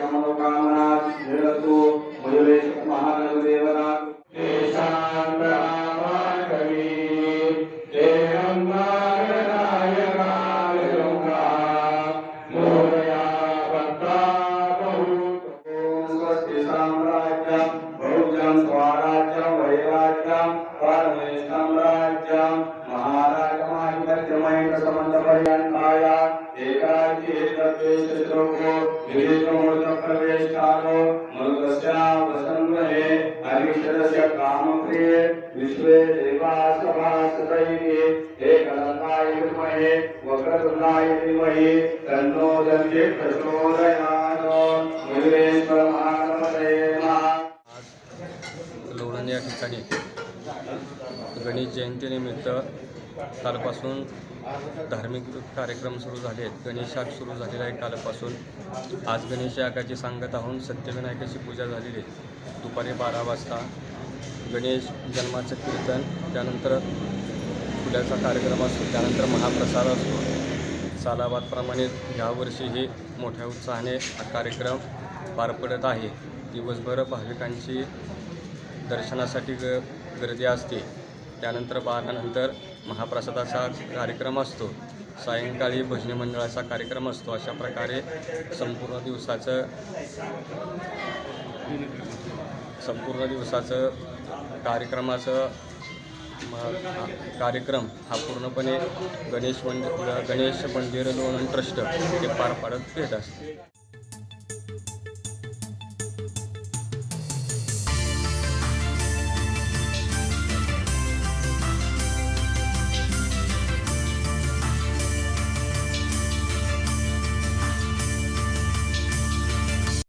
मनोकामना निरतो मयूरेश महादेवना स्वराज्यं वैराज्यं परमेष्ठं राज्यं महाराजमाहितमहित समन्तपर्यन्ताय एकाकीर्तद्वेषश्लोको विधितमूर्तप्रवेशानो मरुतस्या वसन्वहे हरिक्षरस्य कामप्रिये विश्वे देवासभासतैः एकदन्ताय विद्महे वक्रतुण्डाय धीमहि तन्नो दन्तिः प्रचोदयात् मयूरेश्वर महागणपतये नमः। लोणंद या ठिकाणी गणेश जयंतीनिमित्त कालपासून धार्मिक कार्यक्रम सुरू झाले आहेत। गणेशाग सुरू झालेला आहे कालपासून। आज गणेश यागाची सांगता होऊन सत्यविनायकाची पूजा झालेली आहे। दुपारी 12 वाजता गणेश जन्माचं कीर्तन, त्यानंतर फुल्याचा कार्यक्रम असतो, त्यानंतर महाप्रसाद असतो। सालाबादप्रमाणे यावर्षीही मोठ्या उत्साहाने हा कार्यक्रम पार पडत आहे। दिवसभर भाविकांची दर्शनासाठी गर्दी असते। त्यानंतर 12 नंतर महाप्रसादाचा कार्यक्रम असतो। सायंकाळी भजनी मंडळाचा कार्यक्रम असतो। अशा प्रकारे संपूर्ण दिवसाचं कार्यक्रम हा पूर्णपणे गणेश मंदिर लोणंद ट्रस्ट हे पार पाडत येत असते।